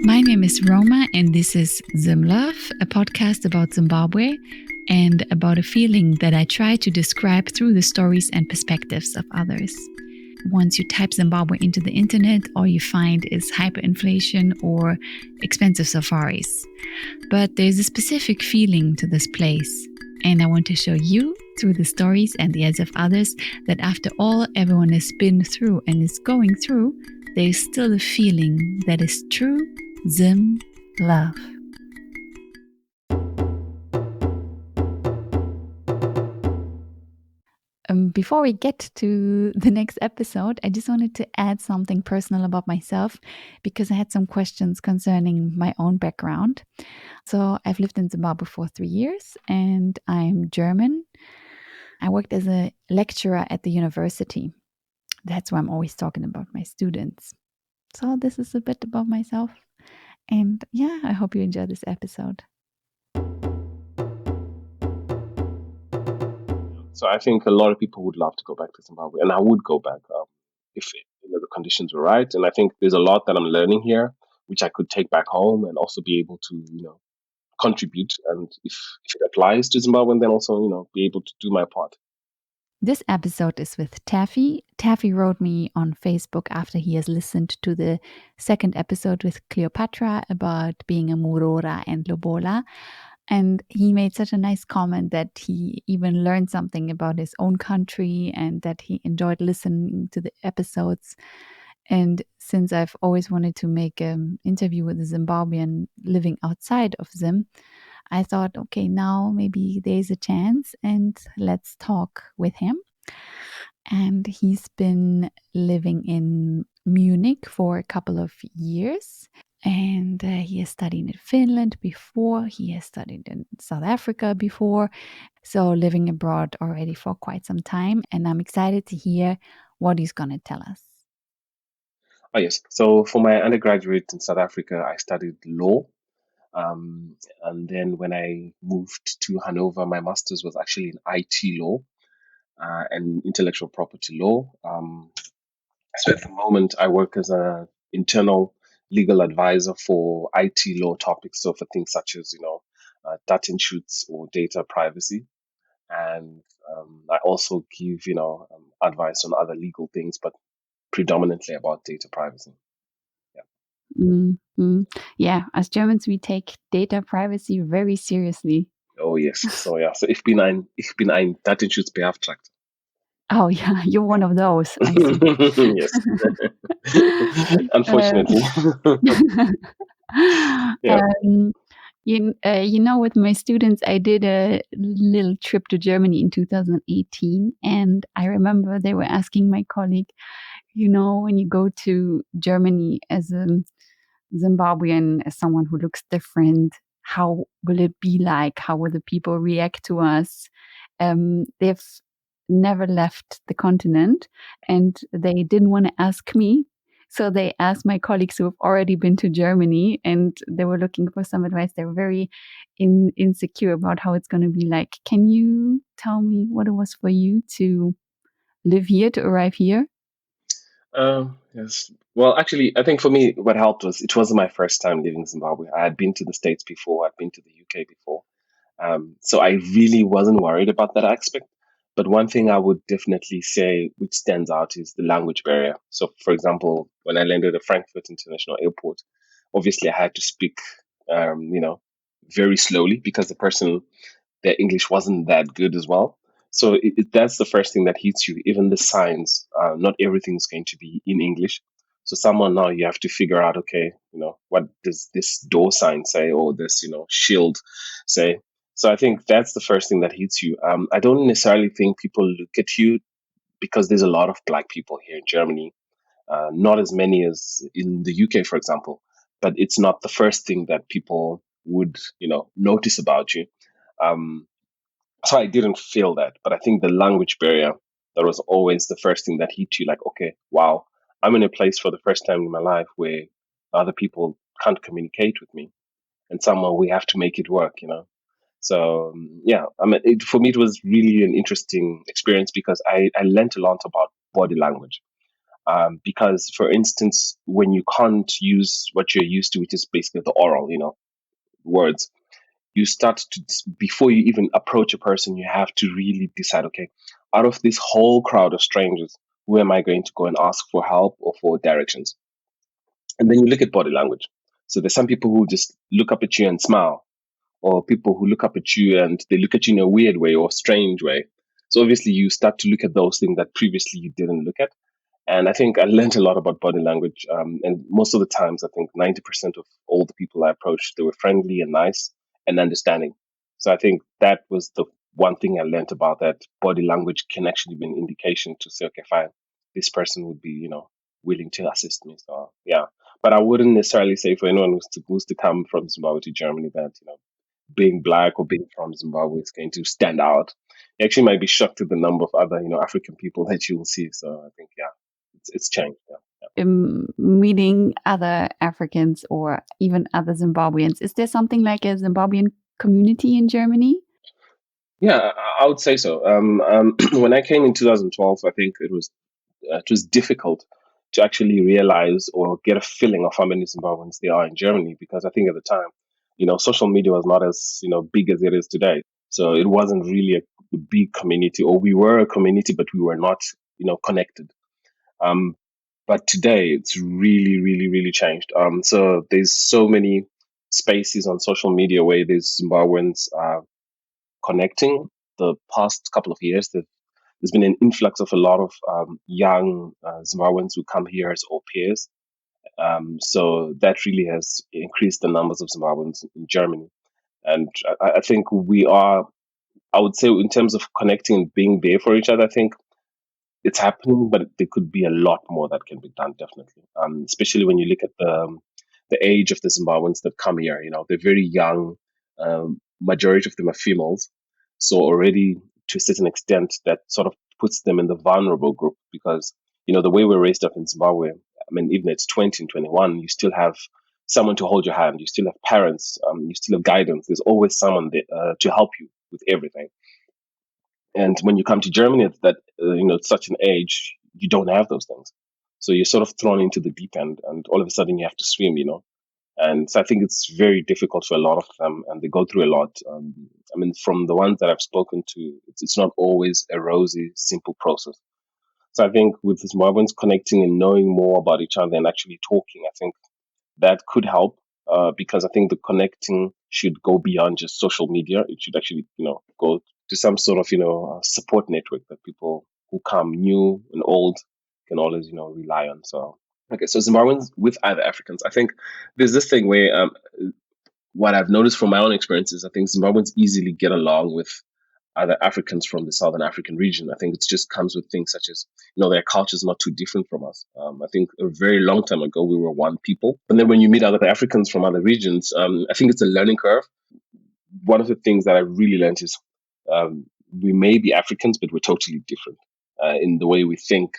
My name is Roma, and this is Zimlove, a podcast about Zimbabwe and about a feeling that I try to describe through the stories and perspectives of others. Once you type Zimbabwe into the internet, all you find is hyperinflation or expensive safaris. But there's a specific feeling to this place, and I want to show you through the stories and the eyes of others that after all everyone has been through and is going through, there is still a feeling that is true Zim love. Before we get to the next episode, I just wanted to add something personal about myself because I had some questions concerning my own background. So I've lived in Zimbabwe for 3 years and I'm German. I worked as a lecturer at the university. That's why I'm always talking about my students. So this is a bit about myself. And yeah, I hope you enjoy this episode. So I think a lot of people would love to go back to Zimbabwe, and I would go back if the conditions were right. And I think there's a lot that I'm learning here, which I could take back home and also be able to contribute. And if it applies to Zimbabwe, then also be able to do my part. This episode is with Taffy. Taffy wrote me on Facebook after he has listened to the second episode with Cleopatra about being a Murora and Lobola. And he made such a nice comment that he even learned something about his own country and that he enjoyed listening to the episodes. And since I've always wanted to make an interview with a Zimbabwean living outside of Zim, I thought, okay, now maybe there's a chance and let's talk with him. And he's been living in Munich for a couple of years. And he has studied in Finland before. He has studied in South Africa before. So living abroad already for quite some time. And I'm excited to hear what he's going to tell us. Oh, yes. So for my undergraduate in South Africa, I studied law. And then when I moved to Hanover, my master's was actually in IT law and intellectual property law. So at the moment, I work as an internal legal advisor for IT law topics. So for things such as, data shoots or data privacy. And I also give, advice on other legal things, but predominantly about data privacy. Mm-hmm. Yeah, as Germans, we take data privacy very seriously. Oh, yes. So, yeah. So ich bin ein Datenschutzbeauftragter. Oh, yeah, you're one of those, I see. Yes. Unfortunately. Yeah. With my students, I did a little trip to Germany in 2018. And I remember they were asking my colleague, when you go to Germany as a Zimbabwean, as someone who looks different, how will it be like? How will the people react to us? They've never left the continent and they didn't want to ask me. So they asked my colleagues who have already been to Germany and they were looking for some advice. They were very insecure about how it's going to be like. Can you tell me what it was for you to live here, to arrive here? Yes. Well, actually, I think for me, what helped was it wasn't my first time leaving Zimbabwe. I had been to the States before. I'd been to the UK before. So I really wasn't worried about that aspect. But one thing I would definitely say which stands out is the language barrier. So, for example, when I landed at Frankfurt International Airport, obviously I had to speak, very slowly because their English wasn't that good as well. So that's the first thing that hits you. Even the signs, not everything's going to be in English. So someone now you have to figure out, okay, what does this door sign say or this, shield say? So I think that's the first thing that hits you. I don't necessarily think people look at you because there's a lot of black people here in Germany, not as many as in the UK, for example. But it's not the first thing that people would, notice about you. Um, so I didn't feel that, but I think the language barrier that was always the first thing that hit you. Like, okay, wow, I'm in a place for the first time in my life where other people can't communicate with me, and somehow we have to make it work. So yeah, I mean, for me, it was really an interesting experience because I learned a lot about body language. Because, for instance, when you can't use what you're used to, which is basically the oral, words, you start to, before you even approach a person, you have to really decide, okay, out of this whole crowd of strangers, who am I going to go and ask for help or for directions? And then you look at body language. So there's some people who just look up at you and smile, or people who look up at you and they look at you in a weird way or strange way. So obviously you start to look at those things that previously you didn't look at. And I think I learned a lot about body language. And most of the times, I think 90% of all the people I approached, they were friendly and nice and understanding. So I think that was the one thing I learned about that body language can actually be an indication to say, okay, fine, this person would be, willing to assist me. So yeah, but I wouldn't necessarily say for anyone who's to come from Zimbabwe to Germany that, being black or being from Zimbabwe is going to stand out. You actually might be shocked at the number of other, African people that you will see. So I think, yeah, it's changed. Yeah. Meeting other Africans or even other Zimbabweans. Is there something like a Zimbabwean community in Germany? Yeah, I would say so. When I came in 2012, I think it was difficult to actually realize or get a feeling of how many Zimbabweans there are in Germany, because I think at the time, social media was not as big as it is today. So it wasn't really a big community, or we were a community, but we were not connected. Um, but today it's really, really, really changed. So there's so many spaces on social media where there's Zimbabweans connecting. The past couple of years, there's been an influx of a lot of young Zimbabweans who come here as au pairs. So that really has increased the numbers of Zimbabweans in Germany. And I think we are, I would say, in terms of connecting and being there for each other, I think it's happening, but there could be a lot more that can be done, definitely. Especially when you look at the age of the Zimbabweans that come here. They're very young. Majority of them are females, so already to a certain extent, that sort of puts them in the vulnerable group, because the way we're raised up in Zimbabwe. I mean, even at 20 and 21, you still have someone to hold your hand. You still have parents. You still have guidance. There's always someone there, to help you with everything. And when you come to Germany at that, such an age, you don't have those things. So you're sort of thrown into the deep end, and all of a sudden you have to swim. And so I think it's very difficult for a lot of them, and they go through a lot. I mean, from the ones that I've spoken to, it's not always a rosy, simple process. So I think with the Zimbabweans connecting and knowing more about each other and actually talking, I think that could help, because I think the connecting should go beyond just social media. It should actually, go to some sort of, support network that people who come new and old can always, rely on. So, okay, so Zimbabweans with other Africans, I think there's this thing where what I've noticed from my own experiences, I think Zimbabweans easily get along with other Africans from the Southern African region. I think it just comes with things such as, their culture is not too different from us. I think a very long time ago, we were one people. But then when you meet other Africans from other regions, I think it's a learning curve. One of the things that I really learned is, we may be Africans, but we're totally different in the way we think,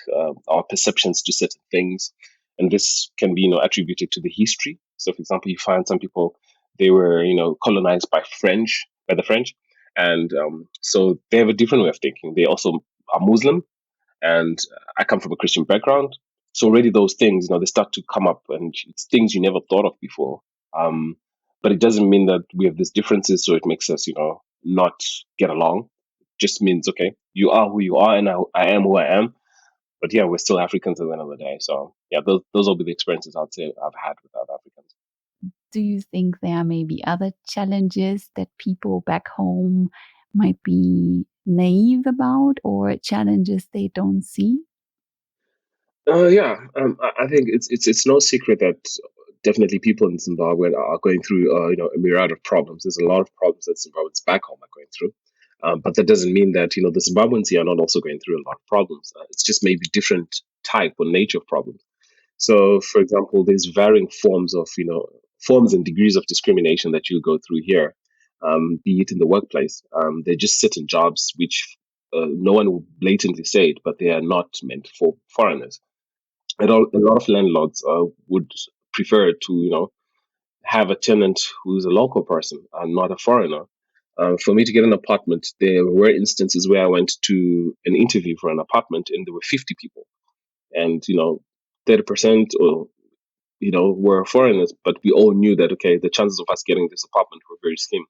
our perceptions to certain things. And this can be, attributed to the history. So, for example, you find some people, they were, colonized by the French. And so they have a different way of thinking. They also are Muslim, and I come from a Christian background. So already those things, they start to come up, and it's things you never thought of before. Um, but it doesn't mean that we have these differences, so it makes us, not get along. Just means, okay, you are who you are, and I am who I am. But yeah, we're still Africans at the end of the day. So yeah, those will be the experiences I'd say I've had with other Africans. Do you think there may be other challenges that people back home might be naive about, or challenges they don't see? Yeah, I think it's no secret that definitely people in Zimbabwe are going through a myriad of problems. There's a lot of problems that Zimbabweans back home are going through, but that doesn't mean that the Zimbabweans here are not also going through a lot of problems. It's just maybe different type or nature of problems. So, for example, there's varying forms and degrees of discrimination that you go through here, be it in the workplace. They just certain jobs which no one will blatantly say it, but they are not meant for foreigners. A lot of landlords would prefer to have a tenant who's a local person and not a foreigner. For me to get an apartment, there were instances where I went to an interview for an apartment and there were 50 people. and 30% or were foreigners, but we all knew that okay, the chances of us getting this apartment were very slim.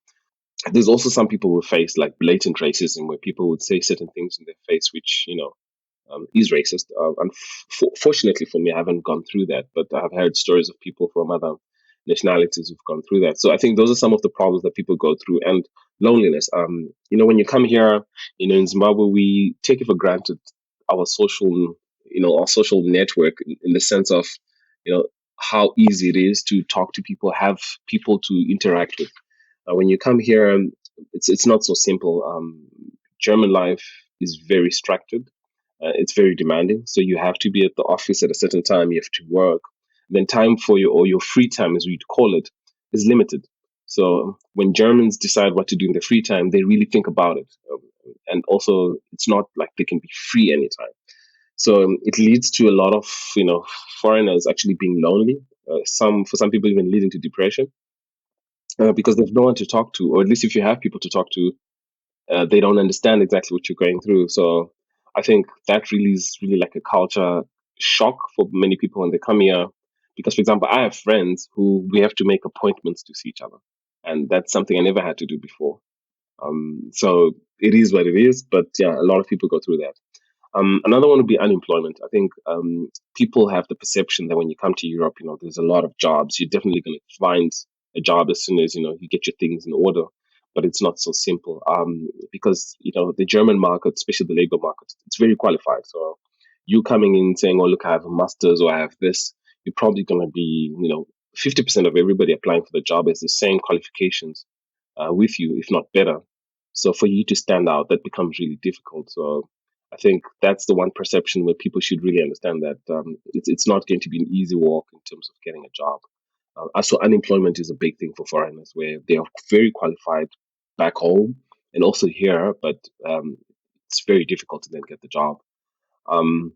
There's also some people who face like blatant racism, where people would say certain things in their face, which is racist. Unfortunately for me, I haven't gone through that, but I've heard stories of people from other nationalities who've gone through that. So I think those are some of the problems that people go through, and loneliness. When you come here, in Zimbabwe, we take it for granted our social network in the sense of, you know, how easy it is to talk to people, have people to interact with. When you come here, it's not so simple. German life is very structured. It's very demanding. So you have to be at the office at a certain time. You have to work. Then time for your free time, as we'd call it, is limited. So when Germans decide what to do in their free time, they really think about it. And also, it's not like they can be free anytime. So it leads to a lot of foreigners actually being lonely. For some people even leading to depression because there's no one to talk to, or at least if you have people to talk to, they don't understand exactly what you're going through. So I think that really is really like a culture shock for many people when they come here. Because, for example, I have friends who we have to make appointments to see each other, and that's something I never had to do before. So it is what it is, but yeah, a lot of people go through that. Another one would be unemployment. I think people have the perception that when you come to Europe, there's a lot of jobs. You're definitely going to find a job as soon as you get your things in order. But it's not so simple because the German market, especially the labor market, it's very qualified. So you coming in saying, "Oh, look, I have a master's or I have this," you're probably going to be 50% of everybody applying for the job has the same qualifications with you, if not better. So for you to stand out, that becomes really difficult. So I think that's the one perception where people should really understand that it's not going to be an easy walk in terms of getting a job. Also, unemployment is a big thing for foreigners, where they are very qualified back home and also here, but it's very difficult to then get the job. Um,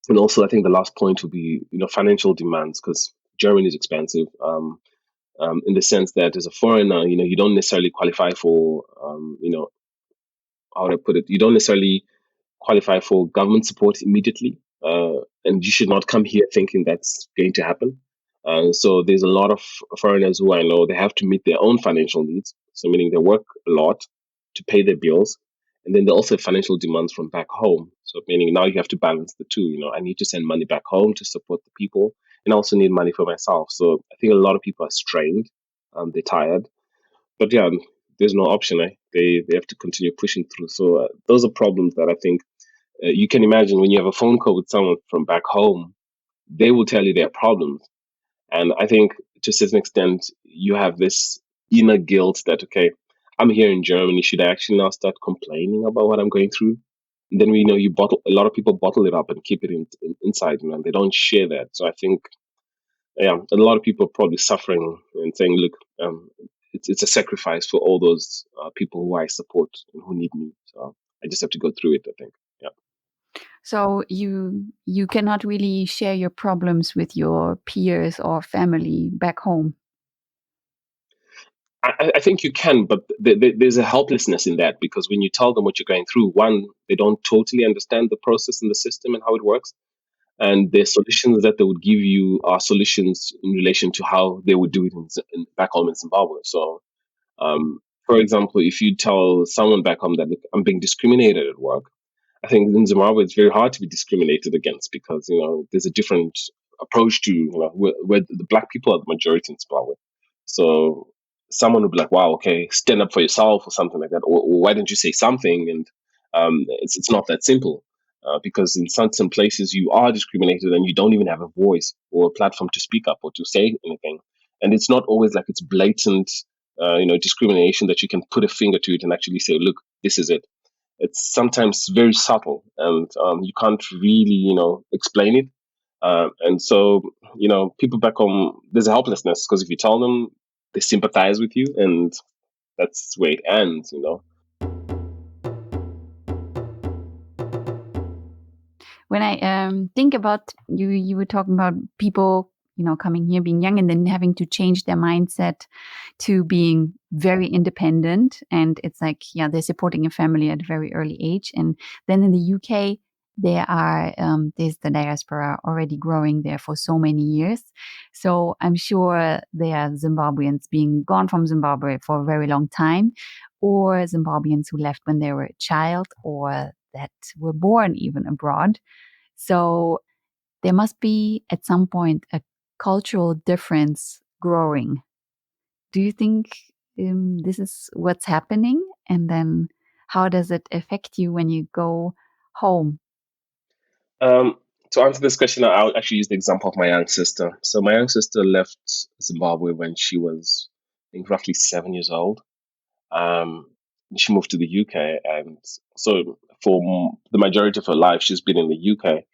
and also, I think the last point would be financial demands, because Germany is expensive. In the sense that as a foreigner, you don't necessarily qualify for, how would I put it? You don't necessarily qualify for government support immediately, and you should not come here thinking that's going to happen. So there's a lot of foreigners who I know they have to meet their own financial needs. So meaning they work a lot to pay their bills, and then they also have financial demands from back home. So meaning now you have to balance the two. I need to send money back home to support the people, and I also need money for myself. So I think a lot of people are strained. They're tired, but yeah, there's no option. They have to continue pushing through. So those are problems that I think you can imagine when you have a phone call with someone from back home, they will tell you their problems. And I think to a certain extent, you have this inner guilt that, okay, I'm here in Germany. Should I actually now start complaining about what I'm going through? And then we know a lot of people bottle it up and keep it inside, and they don't share that. So I think, yeah, a lot of people are probably suffering and saying, look, it's a sacrifice for all those people who I support and who need me. So I just have to go through it, I think. Yeah. So you cannot really share your problems with your peers or family back home. I think you can, but there's a helplessness in that, because when you tell them what you're going through, one, they don't totally understand the process and the system and how it works. And the solutions that they would give you are solutions in relation to how they would do it back home in Zimbabwe. So, for example, if you tell someone back home that, look, I'm being discriminated at work, I think in Zimbabwe it's very hard to be discriminated against, because there's a different approach to where the black people are the majority in Zimbabwe. So someone would be like, "Wow, okay, stand up for yourself," or something like that, or "Why don't you say something?" And it's not that simple, because in some places you are discriminated and you don't even have a voice or a platform to speak up or to say anything. And it's not always like it's blatant, discrimination that you can put a finger to it and actually say, "Look, this is it." It's sometimes very subtle, and you can't really explain it. And so people back home, there's a helplessness, because if you tell them, they sympathize with you, and that's where it ends. When I think about you were talking about people, coming here, being young, and then having to change their mindset to being very independent. And it's like, yeah, they're supporting a family at a very early age. And then in the UK, there's the diaspora already growing there for so many years. So I'm sure there are Zimbabweans being gone from Zimbabwe for a very long time, or Zimbabweans who left when they were a child, or that were born even abroad. So there must be at some point a cultural difference growing. Do you think this is what's happening? And then how does it affect you when you go home? Um, to answer this question, I'll actually use the example of my young sister. So my young sister left Zimbabwe when she was, I think, roughly 7 years old. Um, she moved to the UK, and so for the majority of her life, she's been in the UK.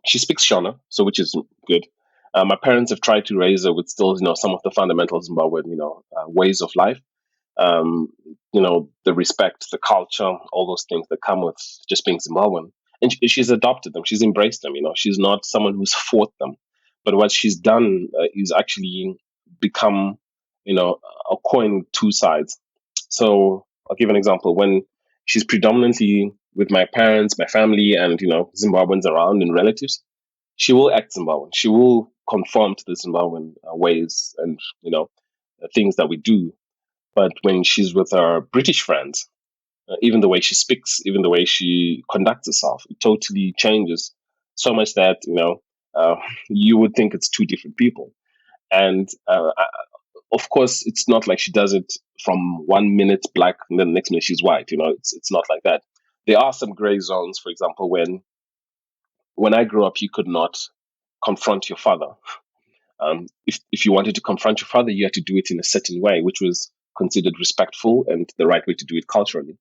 She speaks Shona, so which is good. My parents have tried to raise her with still, some of the fundamental Zimbabwean, ways of life. um, the respect, the culture, all those things that come with just being Zimbabwean. And she's adopted them. She's embraced them. She's not someone who's fought them. But what she's done is actually become, a coin with two sides. So I'll give an example. When she's predominantly with my parents, my family, and Zimbabweans around and relatives, she will act Zimbabwean. She will conform to the Zimbabwean ways and things that we do. But when she's with her British friends, even the way she speaks, even the way she conducts herself, it totally changes so much that you would think it's two different people. And of course, it's not like she does it from 1 minute black and then the next minute she's white. It's not like that. There are some gray zones. For example, when I grew up, you could not confront your father. If you wanted to confront your father, you had to do it in a certain way, which was considered respectful and the right way to do it culturally.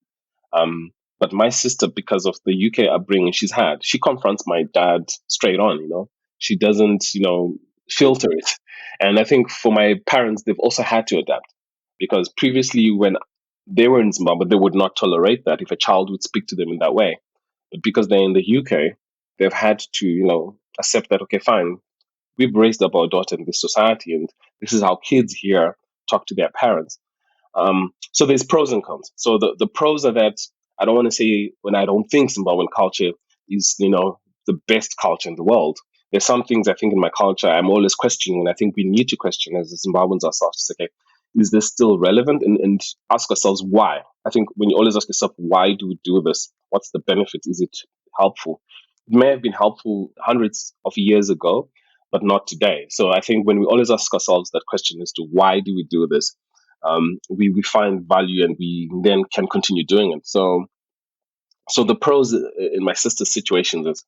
Um, but my sister, because of the UK upbringing she confronts my dad straight on. She doesn't, filter it. And I think for my parents, they've also had to adapt because previously, when they were in Zimbabwe, they would not tolerate that if a child would speak to them in that way. But because they're in the UK, they've had to, accept that. Okay, fine, we've raised up our daughter in this society, and this is how kids here talk to their parents. So there's pros and cons. So the pros are that I don't want to say when I don't think Zimbabwean culture is, the best culture in the world. There's some things I think in my culture I'm always questioning, and I think we need to question as Zimbabweans ourselves to say, okay, is this still relevant? And ask ourselves why. I think when you always ask yourself, why do we do this? What's the benefit? Is it helpful? It may have been helpful hundreds of years ago, but not today. So I think when we always ask ourselves that question as to why do we do this, we find value and we then can continue doing it. So the pros in my sister's situation is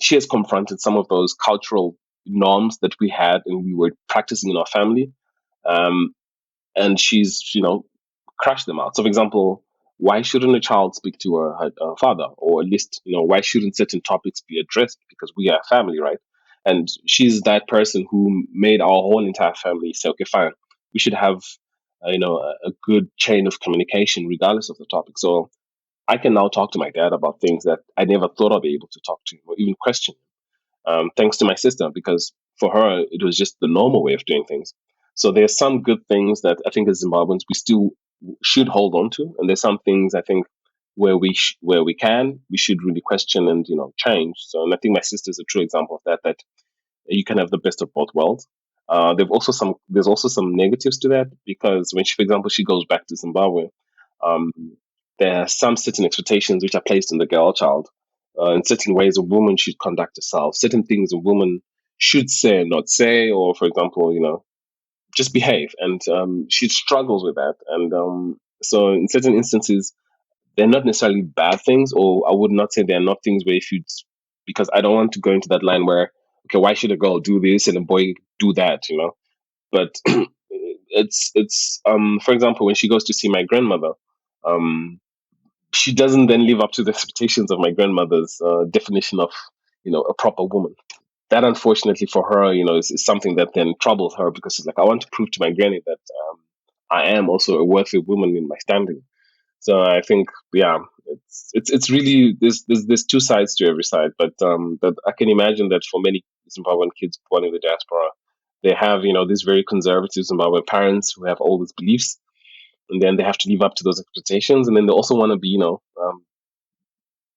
she has confronted some of those cultural norms that we had and we were practicing in our family, um, and she's crashed them out. So, for example, why shouldn't a child speak to her father, or at least why shouldn't certain topics be addressed because we are a family, right? And she's that person who made our whole entire family say, okay, fine, we should have a good chain of communication regardless of the topic. So I can now talk to my dad about things that I never thought I'd be able to talk to him or even question thanks to my sister, because for her, it was just the normal way of doing things. So there's some good things that I think as Zimbabweans, we still should hold on to. And there's some things I think where we can, we should really question and, change. So, and I think my sister is a true example of that you can have the best of both worlds. There's also some negatives to that because when she, for example, she goes back to Zimbabwe, um, there are some certain expectations which are placed on the girl child, in certain ways a woman should conduct herself, certain things a woman should say and not say, or for example, just behave. And she struggles with that. And so in certain instances, they're not necessarily bad things, or I would not say they're not things where if you, because I don't want to go into that line where, okay, why should a girl do this and a boy do that, But for example, when she goes to see my grandmother, um, she doesn't then live up to the expectations of my grandmother's definition of, a proper woman. That unfortunately for her, is something that then troubles her because it's like, I want to prove to my granny that I am also a worthy woman in my standing. So I think, yeah, it's really there's two sides to every side, but I can imagine that for many Zimbabwean kids born in the diaspora, they have these very conservative Zimbabwean parents who have all these beliefs, and then they have to live up to those expectations, and then they also want to be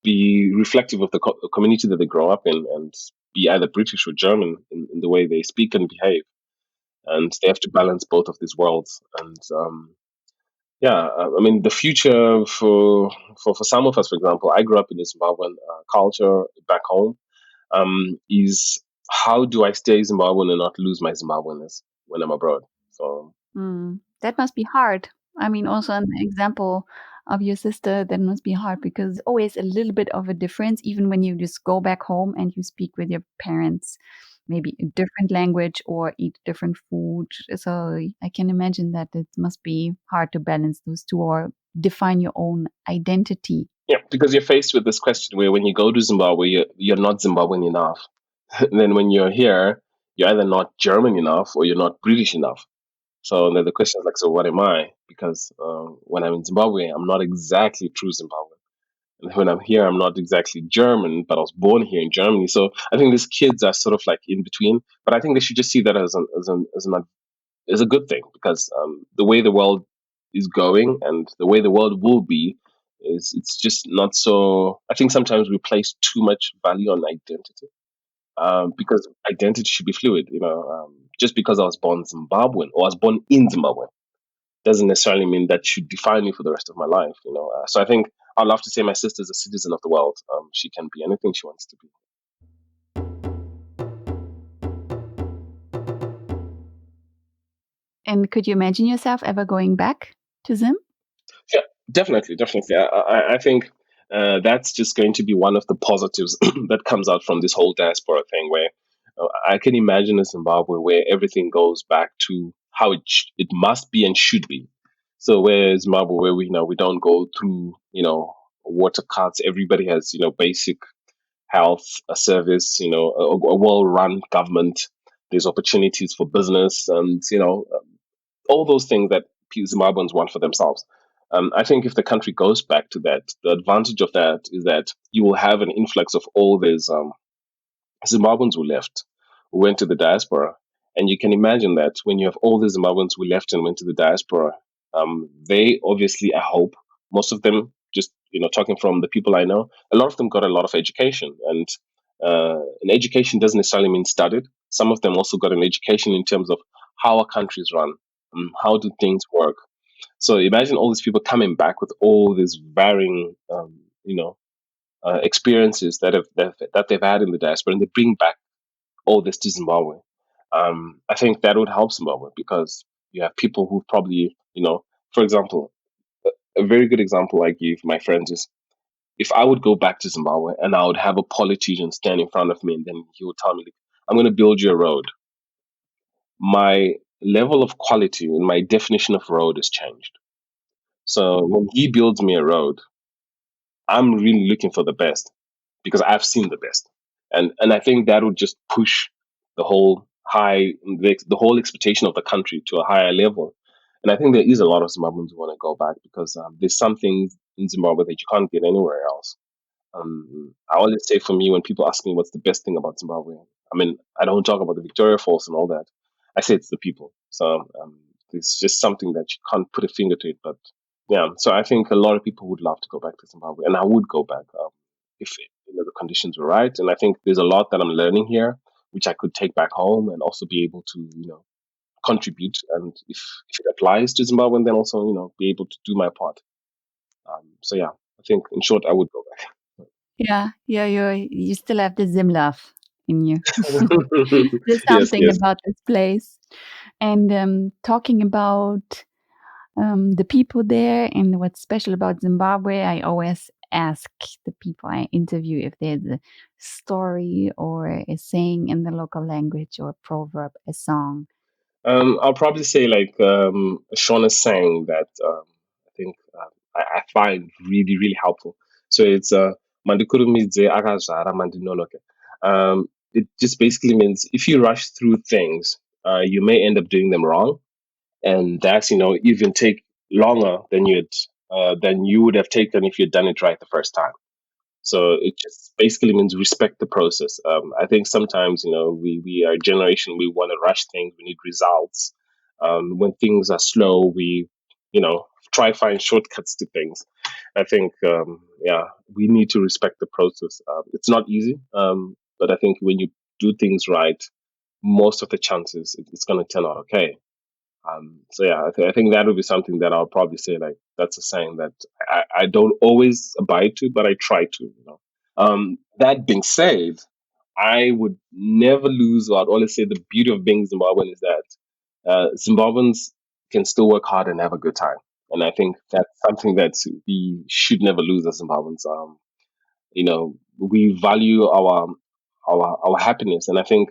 be reflective of the community that they grow up in, and be either British or German in the way they speak and behave. And they have to balance both of these worlds. And yeah, I mean, the future for some of us, for example, I grew up in the Zimbabwean culture back home. Is how do I stay Zimbabwean and not lose my Zimbabweanness when I'm abroad? So That must be hard. I mean, also an example of your sister, that must be hard because always a little bit of a difference, even when you just go back home and you speak with your parents, maybe a different language or eat different food. So I can imagine that it must be hard to balance those two or define your own identity. yeah, because you're faced with this question where when you go to Zimbabwe, you're not Zimbabwean enough. And then when you're here, you're either not German enough or you're not British enough. So then the question is like, so what am I? Because when I'm in Zimbabwe, I'm not exactly true Zimbabwean. And when I'm here, I'm not exactly German, but I was born here in Germany. So I think these kids are sort of like in between. But I think they should just see that as a good thing because the way the world is going and the way the world will be is it's just not so. I think sometimes we place too much value on identity because identity should be fluid. Just because I was born Zimbabwean or I was born in Zimbabwe doesn't necessarily mean that should define me for the rest of my life. So I think I'd love to say my sister's a citizen of the world. She can be anything she wants to be. And could you imagine yourself ever going back to Zim? Yeah, definitely, definitely. I think that's just going to be one of the positives that comes out from this whole diaspora thing, where I can imagine a Zimbabwe where everything goes back to how it must be and should be. So where Zimbabwe, where we don't go through water cuts, everybody has basic health service, a well-run government. There's opportunities for business, and all those things that Zimbabweans want for themselves. I think if the country goes back to that, the advantage of that is that you will have an influx of all these Zimbabweans who left, who went to the diaspora. And you can imagine that when you have all the Zimbabweans who left and went to the diaspora, they obviously, I hope, most of them, just talking from the people I know, a lot of them got a lot of education. And education doesn't necessarily mean studied. Some of them also got an education in terms of how a country is run, how do things work. So imagine all these people coming back with all these varying, experiences that they've had in the diaspora, and they bring back all this to Zimbabwe. I think that would help Zimbabwe because you have people who probably, for example, a very good example I give my friends is if I would go back to Zimbabwe and I would have a politician stand in front of me and then he would tell me, like, I'm going to build you a road. My level of quality and my definition of road has changed. So when he builds me a road, I'm really looking for the best because I've seen the best, and I think that would just push the whole the whole expectation of the country to a higher level. And I think there is a lot of Zimbabweans who want to go back because there's some things in Zimbabwe that you can't get anywhere else. I always say for me when people ask me what's the best thing about Zimbabwe, I mean I don't talk about the Victoria Falls and all that. I say it's the people. So it's just something that you can't put a finger to it, but yeah, so I think a lot of people would love to go back to Zimbabwe, and I would go back if the conditions were right. And I think there's a lot that I'm learning here, which I could take back home and also be able to contribute. And if it applies to Zimbabwe, then also be able to do my part. So yeah, I think in short, I would go Yeah, yeah, you still have the Zimlove in you. back. There's Yes, something yes. about this place. And talking about the people there and what's special about Zimbabwe, I always ask the people I interview if there's a story or a saying in the local language or a proverb, a song. I'll probably say like Shauna sang that I think I find really really helpful. So it's "Mandikurumidze akazvara mandinoloke." It just basically means if you rush through things, you may end up doing them wrong, and that's even take longer than you would have taken if you'd done it right the first time. So it just basically means respect the process. I think sometimes, we are a generation, we want to rush things, we need results. When things are slow, we, try find shortcuts to things. I think, we need to respect the process. It's not easy, but I think when you do things right, most of the chances it's going to turn out okay. So yeah, I think that would be something that I'll probably say, like, that's a saying that I don't always abide to, but I try to. That being said, I would never lose, or I'd always say the beauty of being Zimbabwean is that Zimbabweans can still work hard and have a good time. And I think that's something that we should never lose as Zimbabweans. We value our happiness, and I think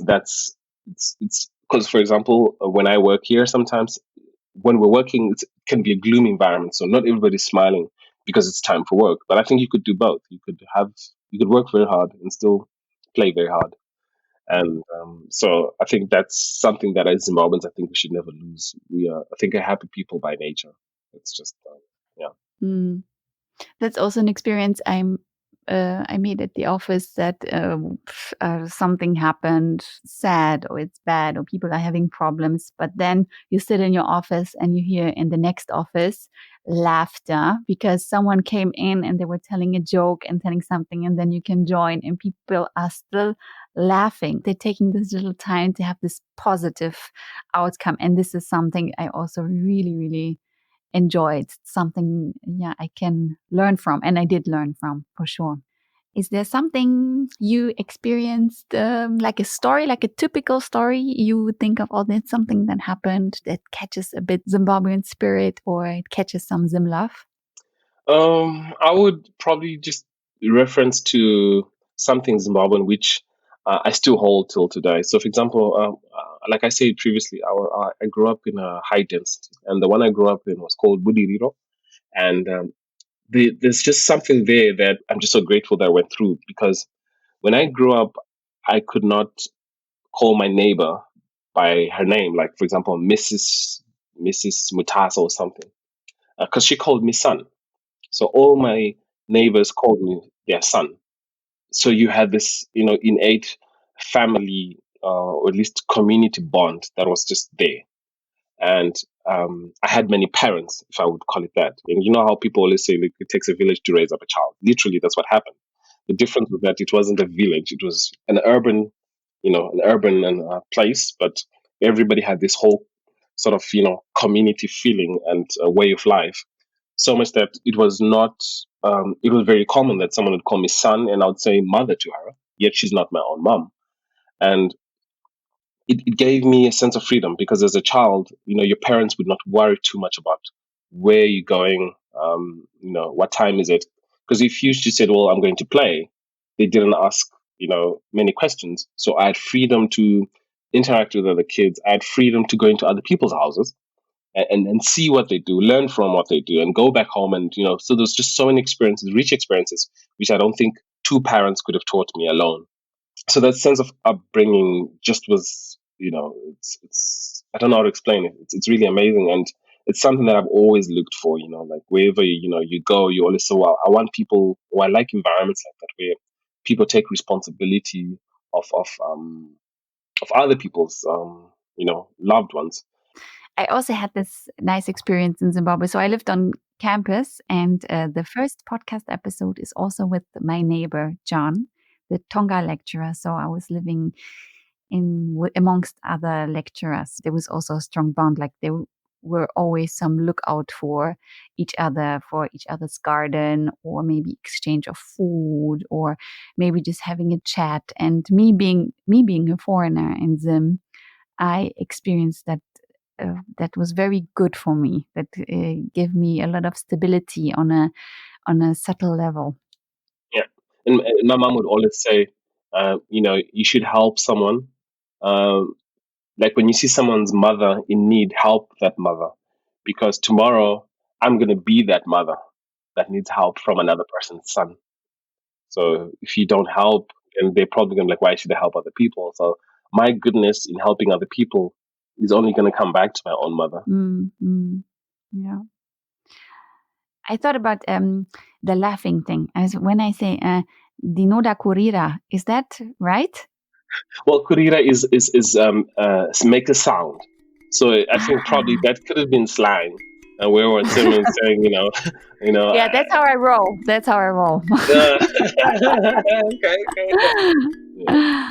that's it's because, for example, when I work here, sometimes when we're working, it can be a gloomy environment, so not everybody's smiling because it's time for work. But I think you could do both. You could work very hard and still play very hard. And so I think that's something that as Zimbabweans, I think we should never lose. We are, I think, a happy people by nature. It's just, yeah. Mm. That's also an experience I made at the office that something happened sad or it's bad or people are having problems, but then you sit in your office and you hear in the next office laughter because someone came in and they were telling a joke and telling something, and then you can join and people are still laughing. They're taking this little time to have this positive outcome, and this is something I also really, really enjoyed, something, yeah, I can learn from, and I did learn from for sure. Is there something you experienced, like a story, like a typical story you would think of, oh, that's something that happened that catches a bit Zimbabwean spirit or it catches some Zim love? I would probably just reference to something Zimbabwean which I still hold till today. So, for example, like I said previously, I grew up in a high density, and the one I grew up in was called Budiriro. And there's just something there that I'm just so grateful that I went through, because when I grew up, I could not call my neighbor by her name, like, for example, Mrs. Mutasa or something, because she called me son. So all my neighbors called me their son. So you had this, innate family, or at least community bond that was just there. And I had many parents, if I would call it that. And you know how people always say, like, it takes a village to raise up a child. Literally, that's what happened. The difference was that it wasn't a village; it was an urban and place, but everybody had this whole sort of community feeling and a way of life. So much that it was not. It was very common that someone would call me son, and I would say mother to her. Yet she's not my own mom, and it gave me a sense of freedom, because as a child, your parents would not worry too much about where you're going, what time is it. Because if you just said, well, I'm going to play, they didn't ask, many questions. So I had freedom to interact with other kids. I had freedom to go into other people's houses and see what they do, learn from what they do, and go back home. And, so there's just so many experiences, rich experiences, which I don't think two parents could have taught me alone. So that sense of upbringing just was, it's I don't know how to explain it. It's really amazing, and it's something that I've always looked for. Like wherever you go, you always say, well, I want people, or I like environments like that where people take responsibility of other people's loved ones. I also had this nice experience in Zimbabwe. So I lived on campus, and the first podcast episode is also with my neighbor, John, the Tonga lecturer. So I was living amongst other lecturers. There was also a strong bond. Like there were always some lookout for each other's garden, or maybe exchange of food, or maybe just having a chat. And me being a foreigner in Zim, I experienced that was very good for me. That gave me a lot of stability on a subtle level. Yeah, and my mom would always say, you should help someone. Um, like when you see someone's mother in need, help that mother, because tomorrow I'm gonna be that mother that needs help from another person's son. So if you don't help, then they're probably gonna be like, why should I help other people? So my goodness in helping other people is only gonna come back to my own mother. Mm, mm, yeah. I thought about the laughing thing. As when I say "dinoda kurira," is that right? Well, kurira is make a sound. So I think probably Ah, that could have been slang. and we were saying, Yeah, that's how I roll. That's how I roll. okay, yeah.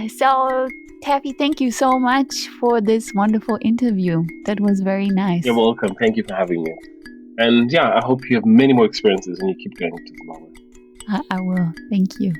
So, Taffy, thank you so much for this wonderful interview. That was very nice. You're welcome. Thank you for having me. And yeah, I hope you have many more experiences and you keep going to Zimbabwe. I will. Thank you.